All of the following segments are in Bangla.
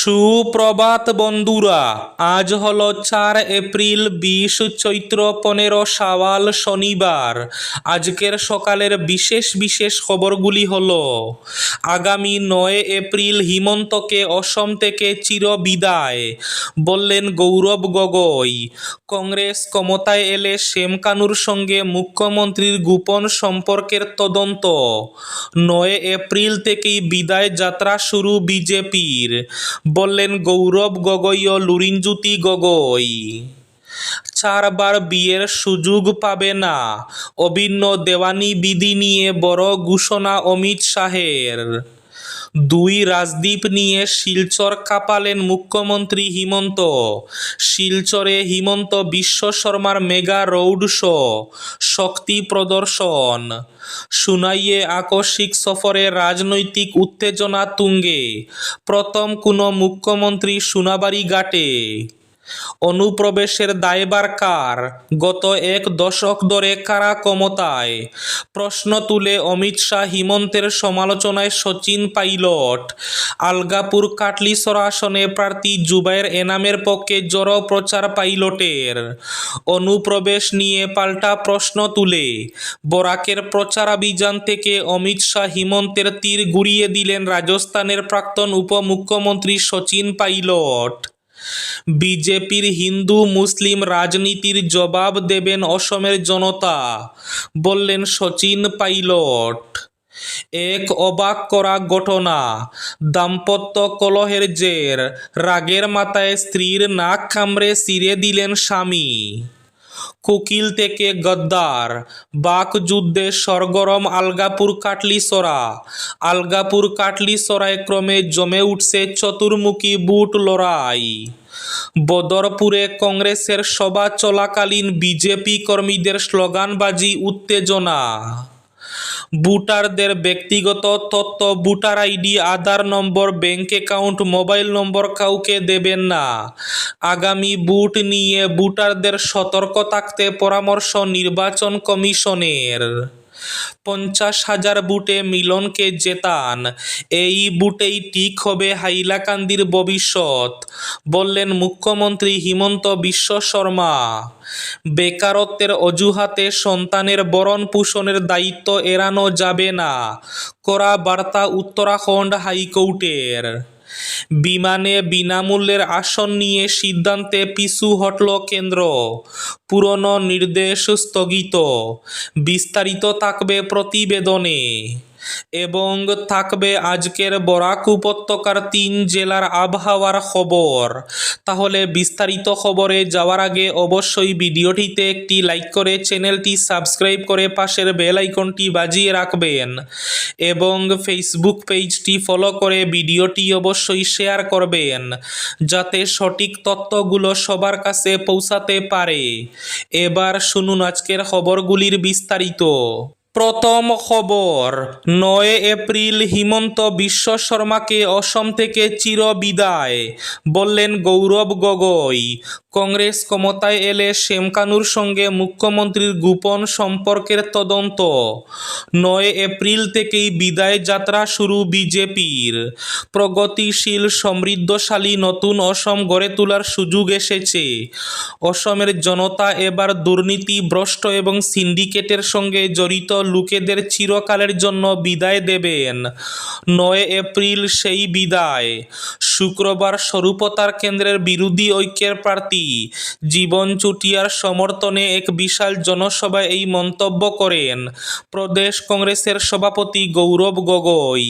সুপ্রভাত বন্ধুরা, আজ হলো 4 এপ্রিল, 20 চৈত্র, 15 শাওয়াল, শনিবার। আজকের সকালের বিশেষ বিশেষ খবরগুলি হলো: আগামী 9 এপ্রিল হিমন্তকে অসম থেকে চিরবিদায়, বললেন গৌরব গগৈ। কংগ্রেস ক্ষমতায় এলে শেমকানুর সঙ্গে মুখ্যমন্ত্রীর গোপন সম্পর্কের তদন্ত। 9 এপ্রিল থেকেই বিদায় যাত্রা শুরু বিজেপির, বললেন গৌরব গগৈ ও লুরিনজ্যোতি গগৈ। 4বার বিয়ের সুযোগ পাবে না, অভিন্ন দেওয়ানি বিধি নিয়ে বড় ঘোষণা অমিত শাহের। 2 রাজদ্বীপ নিয়ে শিলচর কাঁপালেন মুখ্যমন্ত্রী হিমন্ত। শিলচরে হিমন্ত বিশ্ব শর্মার মেগা রোড শো, শক্তি প্রদর্শন। সুনাইয়ে আকস্মিক সফরে রাজনৈতিক উত্তেজনা তুঙ্গে, প্রথম কোনো মুখ্যমন্ত্রী সোনাবাড়ি ঘাটে। অনুপ্রবেশের দায়ভার কার? গত 1 দশক ধরে কারা ক্ষমতায়? প্রশ্ন তুলে অমিত শাহ হিমন্তের সমালোচনায় সচিন পাইলট। আলগাপুর কাটলিছড়া আসনে প্রার্থী জুবায়ের এনামের পক্ষে জড়ো প্রচার পাইলটের। অনুপ্রবেশ নিয়ে পাল্টা প্রশ্ন তুলে বরাকের প্রচারাভিযান থেকে অমিত শাহ হিমন্তের তীর ঘুরিয়ে দিলেন রাজস্থানের প্রাক্তন উপমুখ্যমন্ত্রী সচিন পাইলট। বিজেপির হিন্দু মুসলিম রাজনীতির জবাব দেবেন অসমের জনতা, বললেন সচিন পাইলট। এক অবাক করা ঘটনা, দাম্পত্য কলহের জের, রাগের মাথায় স্ত্রীর নাক কামড়ে ছিঁড়ে দিলেন স্বামী। কুকিল থেকে গদ্দার, বাকযুদ্ধে সরগরম আলগাপুর কাটলিছড়া। আলগাপুর কাটলিছড়ায় ক্রমে জমে উঠছে চতুর্মুখী বুট লড়াই। বদরপুরে কংগ্রেসের সভা চলাকালীন বিজেপি কর্মীদের স্লোগানবাজি, উত্তেজনা। ভোটারদের ব্যক্তিগত তথ্য, ভোটার আইডি, আধার নম্বর, ব্যাংক অ্যাকাউন্ট, মোবাইল নম্বর কাউকে দেবেন না। আগামী ভোট নিয়ে ভোটারদের সতর্ক থাকতে পরামর্শ নির্বাচন কমিশনের। 50,000 ভোটে মিলনকে জেতান, এই ভোটেই ঠিক হবে হাইলাকান্দির ভবিষ্যৎ, বললেন মুখ্যমন্ত্রী হিমন্ত বিশ্ব শর্মা। বেকারত্বের অজুহাতে সন্তানের ভরণ পোষণের দায়িত্ব এড়ানো যাবে না, কড়া বার্তা উত্তরাখণ্ড হাইকোর্টের। বিমানে বিনামূল্যের আসন নিয়ে সিদ্ধান্তে পিছু হটল কেন্দ্র, পুরনো নির্দেশ স্থগিত। বিস্তারিত থাকবে প্রতিবেদনে। এবং থাকবে আজকের বরাক উপত্যকার 3 জেলার আবহাওয়ার খবর। তাহলে বিস্তারিত খবরে যাওয়ার আগে অবশ্যই ভিডিওটিতে একটি লাইক করে চ্যানেলটি সাবস্ক্রাইব করে পাশের বেল আইকনটি বাজিয়ে রাখবেন এবং ফেসবুক পেজটি ফলো করে ভিডিওটি অবশ্যই শেয়ার করবেন, যাতে সঠিক তথ্যগুলো সবার কাছে পৌঁছাতে পারে। এবার শুনুন আজকের খবরগুলির বিস্তারিত। প্রথম খবর, 9 এপ্রিল হিমন্ত বিশ্ব শর্মাকে অসম থেকে চিরবিদায়, বললেন গৌরব গগৈ। কংগ্রেস ক্ষমতায় এলে শেমকানুর সঙ্গে মুখ্যমন্ত্রীর গোপন সম্পর্কের তদন্ত। 9 এপ্রিল থেকেই বিদায় যাত্রা শুরু বিজেপির। প্রগতিশীল সমৃদ্ধশালী নতুন অসম গড়ে তোলার সুযোগ এসেছে। অসমের জনতা এবার দুর্নীতি, ভ্রষ্ট এবং সিন্ডিকেটের সঙ্গে জড়িত লোকেদের চিরকালের জন্য বিদায় দেবেন। 9 এপ্রিল সেই বিদায়। শুক্রবার স্বরূপতার কেন্দ্রের বিরোধী ঐক্যের প্রার্থী জীবন চুটিয়ার সমর্থনে এক বিশাল জনসভায় এই মন্তব্য করেন প্রদেশ কংগ্রেসের সভাপতি গৌরব গগৈ।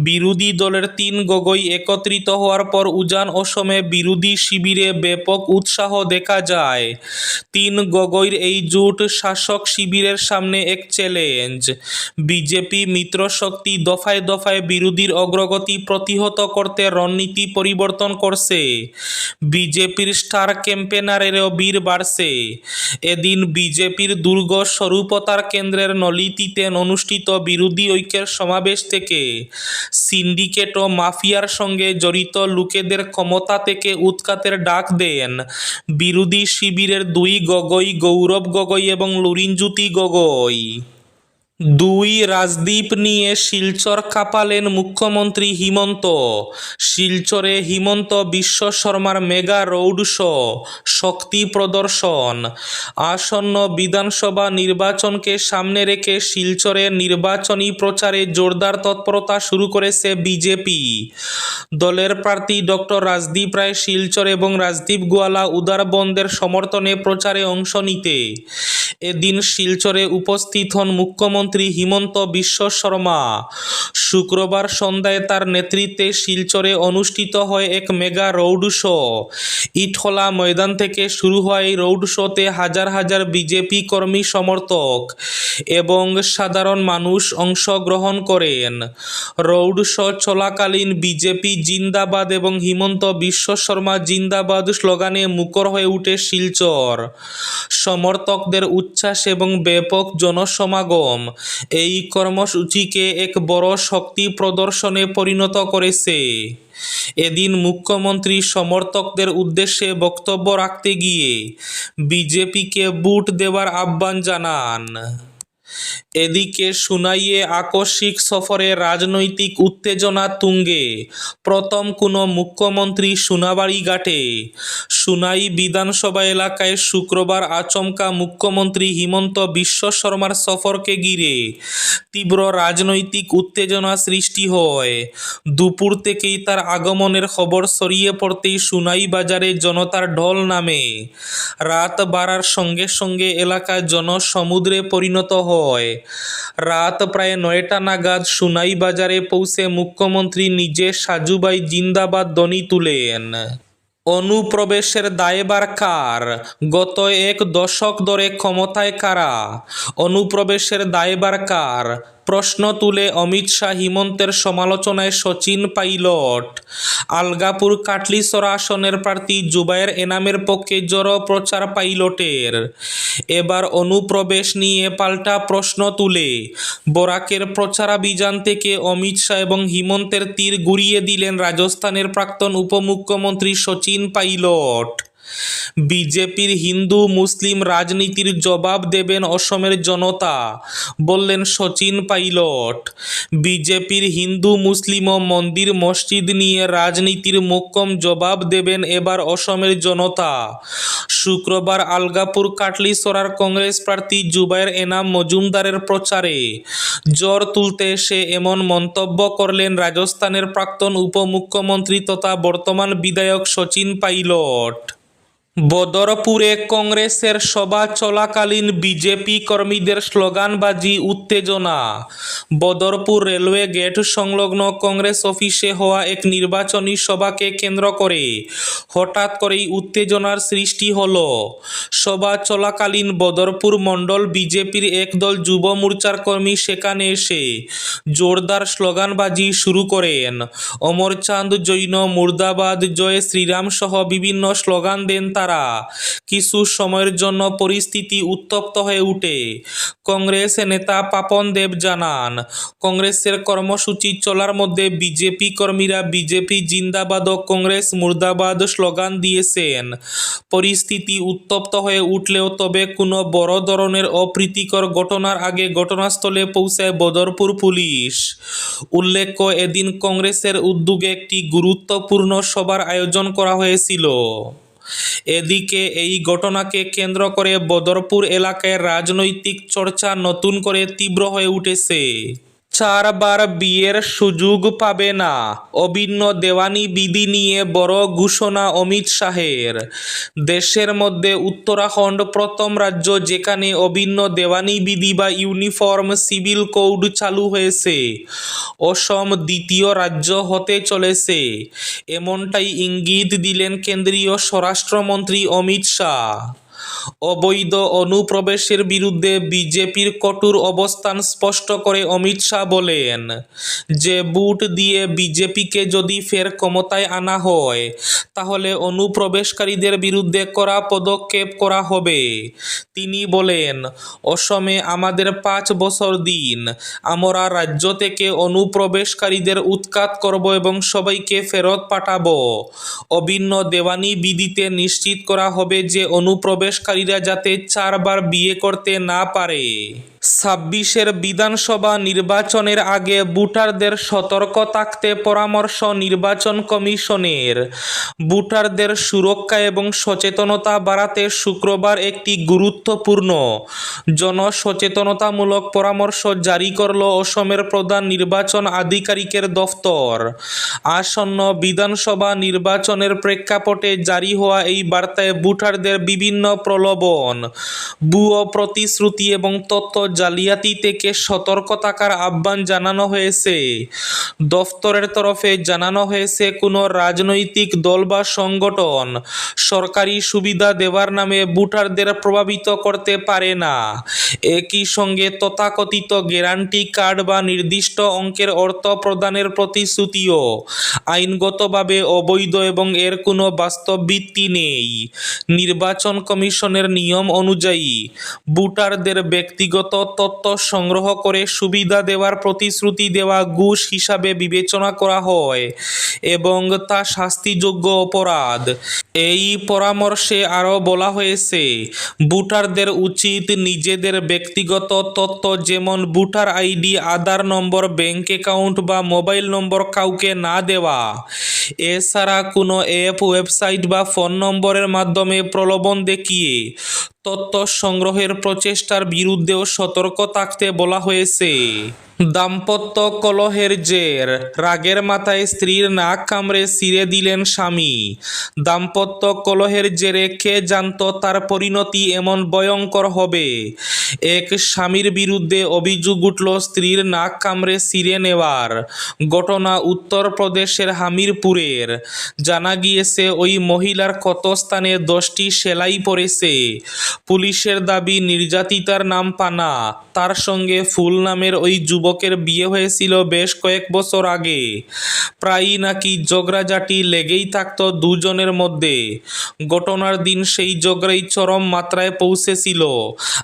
বিরোধী দলের 3 গগৈ একত্রিত হওয়ার পর উজান অসমে বিরোধী শিবিরে ব্যাপক উৎসাহ দেখা যায়। 3 গগৈর এই জোট শাসক শিবিরের সামনে এক চ্যালেঞ্জ। বিজেপি মিত্রশক্তি দফায় দফায় বিরোধীর অগ্রগতি প্রতিহত করতে রণনীতি পরিবর্তন করছে। বিজেপির স্টার ক্যাম্পেনারেরও ভিড় বাড়ছে। এদিন বিজেপির দুর্গ স্বরূপতার কেন্দ্রের নলিতিতে অনুষ্ঠিত বিরোধী ঐক্যের সমাবেশ থেকে সিন্ডিকেট ও মাফিয়ার সঙ্গে জড়িত লোকেদের ক্ষমতা থেকে উৎখাতের ডাক দেন বিরোধী শিবিরের 2 গগৈ, গৌরব গগৈ এবং লুরিনজ্যোতি গগৈ। দুই, রাজদ্বীপ নিয়ে শিলচর কাঁপালেন মুখ্যমন্ত্রী হিমন্ত। শিলচরে হিমন্ত বিশ্ব শর্মার মেগা রোড শো, শক্তি প্রদর্শন। আসন্ন বিধানসভা নির্বাচনকে সামনে রেখে শিলচরে নির্বাচনী প্রচারে জোরদার তৎপরতা শুরু করেছে বিজেপি। দলের প্রার্থী ডক্টর রাজদীপ রায় শিলচর এবং রাজদীপ গোয়ালা উদারবন্দের সমর্থনে প্রচারে অংশ নিতে এদিন শিলচরে উপস্থিত হন মুখ্যমন্ত্রী হিমন্ত বিশ্ব শর্মা। শুক্রবার সন্ধ্যায় তার নেতৃত্বে শিলচরে অনুষ্ঠিত হয় এক মেগা রোড শো। ইটখলা ময়দান থেকে শুরু হয় এই রোড শোতে হাজার হাজার বিজেপি কর্মী সমর্থক এবং সাধারণ মানুষ অংশগ্রহণ করেন। রোড শো চলাকালীন বিজেপি জিন্দাবাদ এবং হিমন্ত বিশ্ব শর্মা জিন্দাবাদ স্লোগানে মুখর হয়ে উঠে শিলচর। সমর্থকদের উচ্ছ্বাস এবং ব্যাপক জনসমাগম এই কর্মসূচিকে এক বড় শক্তি প্রদর্শনে পরিণত করেছে। এদিন মুখ্যমন্ত্রী সমর্থকদের উদ্দেশ্যে বক্তব্য রাখতে গিয়ে বিজেপিকে ভোট দেওয়ার আহ্বান জানান। এদিকে সুনাইয়ে আকস্মিক সফরে রাজনৈতিক উত্তেজনা তুঙ্গে। প্রথম কোনো মুখ্যমন্ত্রী সোনাবাড়ি ঘাটে। সুনাই বিধানসভা এলাকায় শুক্রবার আচমকা মুখ্যমন্ত্রী হিমন্ত বিশ্ব শর্মার সফরকে ঘিরে তীব্র রাজনৈতিক উত্তেজনা সৃষ্টি হয়। দুপুর থেকেই তার আগমনের খবর ছড়িয়ে পড়তেই সুনাই বাজারে জনতার ঢল নামে। রাত বাড়ার সঙ্গে সঙ্গে এলাকা জনসমুদ্রে পরিণত হয়। রাত প্রায় 9টা নাগাদ সুনাই বাজারে পৌঁছে মুখ্যমন্ত্রী নিজে সাজুভাই জিন্দাবাদ ধ্বনি তুলেন। অনুপ্রবেশের দায়ভার কার? গত এক দশক ধরে ক্ষমতায় কারা? অনুপ্রবেশের দায়ভার কার? প্রশ্ন তুলে অমিত শাহ হিমন্তের সমালোচনায় সচিন পাইলট। আলগাপুর কাটলিছড়া আসনের প্রার্থী জুবায়ের এনামের পক্ষে জড়ো প্রচার পাইলটের। এবার অনুপ্রবেশ নিয়ে পাল্টা প্রশ্ন তুলে বরাকের প্রচারাভিযান থেকে অমিত শাহ এবং হিমন্তের তীর ঘুরিয়ে দিলেন রাজস্থানের প্রাক্তন উপমুখ্যমন্ত্রী সচিন পাইলট। বিজেপির হিন্দু মুসলিম রাজনীতির জবাব দেবেন অসমের জনতা, বললেন সচিন পাইলট। বিজেপির হিন্দু মুসলিম ও মন্দির মসজিদ নিয়ে রাজনীতির মোক্ষম জবাব দেবেন এবার অসমের জনতা। শুক্রবার আলগাপুর কাটলিছড়ার কংগ্রেস প্রার্থী জুবায়ের এনাম মজুমদারের প্রচারে জ্বর তুলতে এসে এমন মন্তব্য করলেন রাজস্থানের প্রাক্তন উপমুখ্যমন্ত্রী তথা বর্তমান বিধায়ক সচিন পাইলট। বদরপুরে কংগ্রেসের সভা চলাকালীন বিজেপি কর্মীদের স্লোগানবাজি উত্তেজনা। বদরপুর রেলওয়ে গেট সংলগ্ন কংগ্রেস অফিসে হওয়া এক নির্বাচনী সভাকে কেন্দ্র করে হঠাৎ করেই উত্তেজনার সৃষ্টি হলো। সভা চলাকালীন বদরপুর মণ্ডল বিজেপির একদল যুব মোর্চার কর্মী সেখানে এসে জোরদার স্লোগানবাজি শুরু করেন। অমরচাঁদ জৈন মুর্দাবাদ, জয় শ্রীরাম সহ বিভিন্ন স্লোগান দেন তারা। কিছু সময়ের জন্য পরিস্থিতি উত্তপ্ত হয়ে উঠে। কংগ্রেস নেতা পাপন দেব জানান, কংগ্রেসের কর্মসূচি চলার মধ্যে বিজেপি কর্মীরা বিজেপি জিন্দাবাদ ও কংগ্রেস মুর্দাবাদ স্লোগান দিয়েছেন। পরিস্থিতি উত্তপ্ত হয়ে উঠলেও তবে কোনো বড় ধরনের অপ্রীতিকর ঘটনার আগে ঘটনাস্থলে পৌঁছায় বদরপুর পুলিশ। উল্লেখ্য, এদিন কংগ্রেসের উদ্যোগে একটি গুরুত্বপূর্ণ সভার আয়োজন করা হয়েছিল। এদিকে এই ঘটনাকে কেন্দ্র করে বদরপুর এলাকায় রাজনৈতিক চর্চা নতুন করে তীব্র হয়ে উঠেছে। 4বার বিয়ের সুযোগ পাবে না, অভিন্ন দেওয়ানি বিধি নিয়ে বড় ঘোষণা অমিত শাহের। দেশের মধ্যে উত্তরাখণ্ড প্রথম রাজ্য যেখানে অভিন্ন দেওয়ানি বিধি বা ইউনিফর্ম সিভিল কোড চালু হয়েছে। অসম দ্বিতীয় রাজ্য হতে চলেছে, এমনটাই ইঙ্গিত দিলেন কেন্দ্রীয় স্বরাষ্ট্রমন্ত্রী অমিত শাহ। অবৈধ অনুপ্রবেশের বিরুদ্ধে বিজেপির কঠোর অবস্থান স্পষ্ট করে অমিত শাহ বলেন যে ভোট দিয়ে বিজেপিকে যদি ফের ক্ষমতায় আনা হয় তাহলে অনুপ্রবেশকারীদের বিরুদ্ধে কড়া পদক্ষেপ করা হবে। তিনি বলেন, অসমে আমাদের 5 বছর দিন, আমরা রাজ্য থেকে অনুপ্রবেশকারীদের উৎখাত করব এবং সবাইকে ফেরত পাঠাবো। অভিন্ন দেওয়ানি বিধিতে নিশ্চিত করা হবে যে অনুপ্রবেশকারীরা যাতে 4বার বিয়ে করতে না পারে। ছাব্বিশের বিধানসভা নির্বাচনের আগে ভোটারদের সতর্ক থাকতে পরামর্শ নির্বাচন কমিশনের। ভোটারদের সুরক্ষা এবং সচেতনতা বাড়াতে শুক্রবার একটি গুরুত্বপূর্ণ জনসচেতনতামূলক পরামর্শ জারি করল অসমের প্রধান নির্বাচন আধিকারিকের দফতর। আসন্ন বিধানসভা নির্বাচনের প্রেক্ষাপটে জারি হওয়া এই বার্তায় ভোটারদের বিভিন্ন প্রলোভন, ভুয়ো প্রতিশ্রুতি এবং তথ্য জালিয়াতি থেকে সতর্ক থাকার আহ্বান জানানো হয়েছে। দফতরের তরফে জানানো হয়েছে, কোনো রাজনৈতিক দল বা সংগঠন সরকারি সুবিধা দেওয়ার নামে ভোটারদের প্রভাবিত করতে পারে না। একই সঙ্গে তথাকথিত গ্যারান্টি কার্ড বা নির্দিষ্ট অঙ্কের অর্থ প্রদানের প্রতিশ্রুতিও আইনগতভাবে অবৈধ এবং এর কোনো বাস্তব ভিত্তি নেই। নির্বাচন কমিশনের নিয়ম অনুযায়ী ভোটারদের ব্যক্তিগত তথ্য সংগ্রহ করে সুবিধা দেওয়ার প্রতিশ্রুতি দেওয়া ঘুষ হিসাবে বিবেচনা করা হয় এবং তা শাস্তিযোগ্য অপরাধ। এই পরামর্শে আরও বলা হয়েছে, ভোটারদের উচিত নিজেদের ব্যক্তিগত তথ্য যেমন ভোটার আইডি, আধার নম্বর, ব্যাংক অ্যাকাউন্ট বা মোবাইল নম্বর কাউকে না দেওয়া। এছাড়া কোনো অ্যাপ, ওয়েবসাইট বা ফোন নম্বরের মাধ্যমে প্রলোভন দেখিয়ে তথ্য সংগ্রহের প্রচেষ্টার বিরুদ্ধেও সতর্ক থাকতে বলা হয়েছে। দাম্পত্য কলহের জের, রাগের মাথায় স্ত্রীর নাক কামড়ে ছিঁড়ে দিলেন স্বামী। দাম্পত্য কলহের জেরে কে জানত তার পরিণতি এমন ভয়ঙ্কর হবে। এক স্বামীর বিরুদ্ধে অভিযোগ উঠল স্ত্রীর নাক কামড়ে ছিঁড়ে নেওয়ার। ঘটনা উত্তরপ্রদেশের হামিরপুরের। জানা গিয়েছে, ওই মহিলার ক্ষতস্থানে 10টি সেলাই পড়েছে। পুলিশের দাবি, নির্যাতিতার নাম পানা। তার সঙ্গে ফুল নামের ওই যুবকের বিয়ে হয়েছিল বেশ কয়েক বছর আগে। প্রায়ই নাকি ঝগড়াঝাটি লেগেই থাকত দুজনের মধ্যে। ঘটনার দিন সেই ঝগড়াই চরম মাত্রায় পৌঁছেছিল,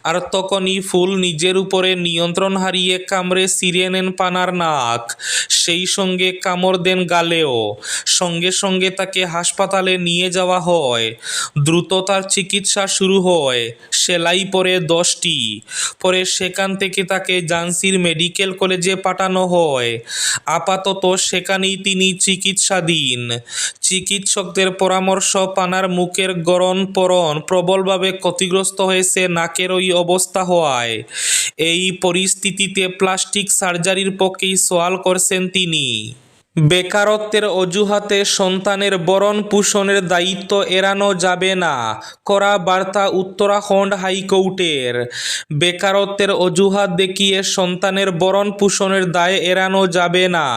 আর তখনই ফুল নিজের উপরে নিয়ন্ত্রণ হারিয়ে কামড়ে ছিঁড়ে নেন পানার নাক। সেই সঙ্গে কামড় দেন গালেও। সঙ্গে সঙ্গে তাকে হাসপাতালে নিয়ে যাওয়া হয়। দ্রুত তার চিকিৎসা শুরু হয়। সেলাই পরে 10টি। পরে সেখান থেকে তাকে ঝাঁসির মেডিকেল কলেজে পাঠানো হয়। আপাতত সেখানেই তিনি চিকিৎসাধীন। চিকিৎসকদের পরামর্শ, পানার মুখের গড়ন পরন প্রবলভাবে ক্ষতিগ্রস্ত হয়েছে নাকের ওই অবস্থা হওয়ায় এই পরিস্থিতিতে প্লাস্টিক সার্জারির পক্ষেই সওয়াল করছেন তিনি। বেকারত্বের অজুহাতে সন্তানের ভরণ পোষণের দায়িত্ব এড়ানো যাবে না, কড়া বার্তা উত্তরাখণ্ড হাইকোর্টের। বেকারত্বের অজুহাত দেখিয়ে সন্তানের ভরণ পোষণের দায় এড়ানো যাবে না,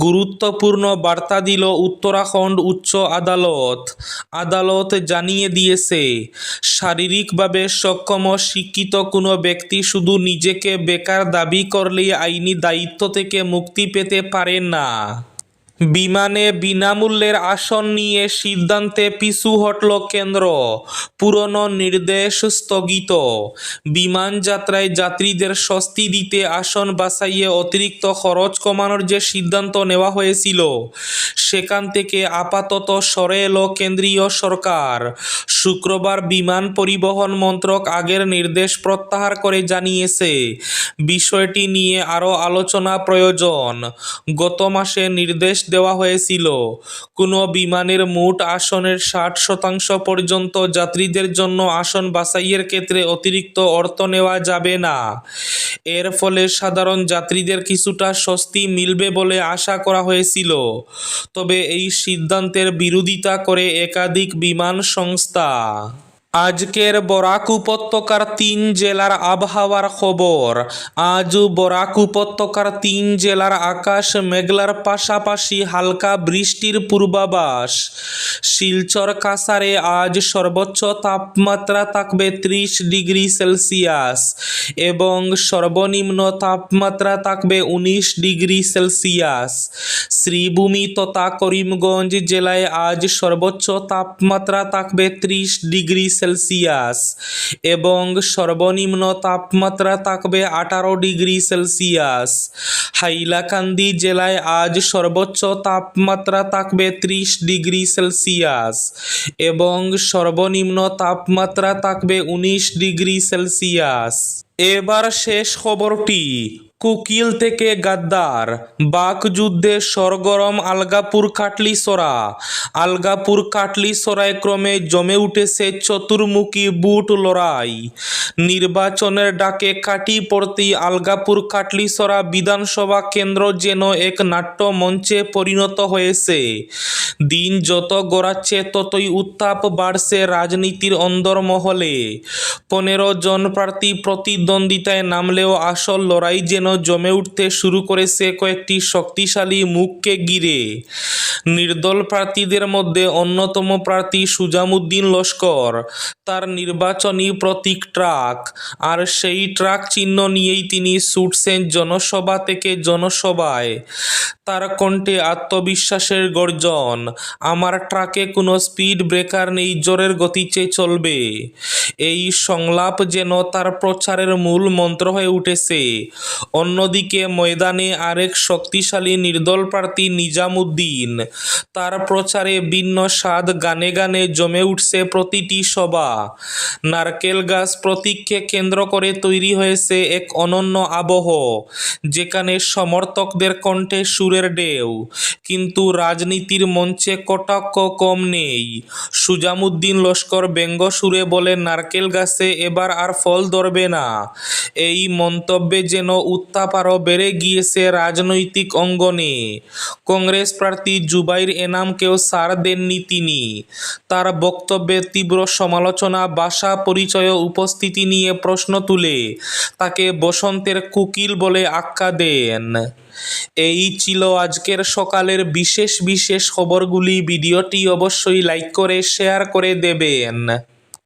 গুরুত্বপূর্ণ বার্তা দিল উত্তরাখণ্ড উচ্চ আদালত। আদালত জানিয়ে দিয়েছে, শারীরিকভাবে সক্ষম ও শিক্ষিত কোনো ব্যক্তি শুধু নিজেকে বেকার দাবি করলেই আইনি দায়িত্ব থেকে মুক্তি পেতে পারেন না। বিমানে বিনামূল্যের আসন নিয়ে সিদ্ধান্তে পিছু হটল কেন্দ্র। পুরনো নির্দেশ স্থগিত। বিমান যাত্রায় যাত্রীদের স্বস্তি দিতে আসন বাছাইয়ে অতিরিক্ত খরচ কমানোর যে সিদ্ধান্ত নেওয়া হয়েছিল, সেখান থেকে আপাতত সরে এলো কেন্দ্রীয় সরকার। শুক্রবার বিমান পরিবহন মন্ত্রক আগের নির্দেশ প্রত্যাহার করে জানিয়েছে, বিষয়টি নিয়ে আরও আলোচনা প্রয়োজন। গত মাসে নির্দেশ দেওয়া হয়েছিল, কোনো বিমানের মোট আসনের 60% পর্যন্ত যাত্রীদের জন্য আসন বাছাইয়ের ক্ষেত্রে অতিরিক্ত অর্থ নেওয়া যাবে না। এর ফলে সাধারণ যাত্রীদের কিছুটা স্বস্তি মিলবে বলে আশা করা হয়েছিল। তবে এই সিদ্ধান্তের বিরোধিতা করে একাধিক বিমান সংস্থা। আজকের বরাক উপত্যকার 3 জেলার আবহাওয়ার খবর। আজও বরাক উপত্যকার 3 জেলার আকাশ মেঘলার পাশাপাশি হালকা বৃষ্টির পূর্বাভাস। শিলচর কাছাড়ে আজ সর্বোচ্চ তাপমাত্রা থাকবে 30 ডিগ্রি সেলসিয়াস এবং সর্বনিম্ন তাপমাত্রা থাকবে 19 ডিগ্রি সেলসিয়াস। শ্রীভূমি তথা করিমগঞ্জ জেলায় আজ সর্বোচ্চ তাপমাত্রা থাকবে 30 ডিগ্রি সেলসিয়াস এবং সর্বনিম্ন তাপমাত্রা থাকবে 18 ডিগ্রি সেলসিয়াস। হাইলাকান্দি জেলায় আজ সর্বোচ্চ তাপমাত্রা থাকবে 30 ডিগ্রি সেলসিয়াস এবং সর্বনিম্ন তাপমাত্রা থাকবে 19 ডিগ্রি সেলসিয়াস। এবার শেষ খবরটি। কুকিল থেকে গাদ্দার, বাকযুদ্ধে সরগরম আলগাপুর কাটলিছড়া। আলগাপুর কাটলিছড়ায় ক্রমে জমে উঠেছে চতুর্মুখী বুট লড়াই। নির্বাচনের ডাকে কাটি পড়তেই আলগাপুর কাটলিছড়া বিধানসভা কেন্দ্র যেন এক নাট্যমঞ্চে পরিণত হয়েছে। দিন যত গড়াচ্ছে ততই উত্তাপ বাড়ছে রাজনীতির অন্দরমহলে। 15 জন প্রার্থী প্রতিদ্বন্দ্বিতায় নামলেও আসল লড়াই যেন জমে উঠতে শুরু করেছে কয়েকটি শক্তিশালী মুখকে ঘিরে। নির্দল প্রার্থীদের মধ্যে অন্যতম প্রার্থী সুজামুদ্দিন লস্কর। তার নির্বাচনী প্রতীক ট্রাক, আর সেই ট্রাক চিহ্ন নিয়েই তিনি ছুটছেন জনসভা থেকে জনসভায়। তার কণ্ঠে আত্মবিশ্বাসের গর্জন, আমার ট্রাকে কোনো স্পিড ব্রেকার নেই, জোরের গতিতে চলবে। এই সংলাপ যেন তার প্রচারের মূল মন্ত্র হয়ে উঠেছে। অন্যদিকে ময়দানে আরেক শক্তিশালী নির্দল প্রার্থী নিজামুদ্দিন। তার প্রচারে ভিন্ন স্বাদ, গানে গানে জমে উঠছে প্রতিটি সভা। নারকেল গাছ প্রতীককে কেন্দ্র করে তৈরি হয়েছে এক অনন্য আবহ, যেখানে সমর্থকদের কণ্ঠে সুরের ঢেউ। কিন্তু রাজনীতির মঞ্চে কটাক্ষ কম নেই। সুজামুদ্দিন লস্কর ব্যঙ্গ সুরে বলে, নারকেল গাছে এবার আর ফল ধরবে না। এই মন্তব্যে যেন উত্তাপ আরও বেড়ে গিয়েছে রাজনৈতিক অঙ্গনে। কংগ্রেস প্রার্থী জুবাইর এনামকেও ছাড় দেননি তিনি। তার বক্তব্যে তীব্র সমালোচনা, ভাষা পরিচয় ও উপস্থিতি নিয়ে প্রশ্ন তুলে তাকে বসন্তের কুকিল বলে আখ্যা দেন। এই ছিল আজকের সকালের বিশেষ খবরগুলি। ভিডিওটি অবশ্যই লাইক করে শেয়ার করে দেবেন।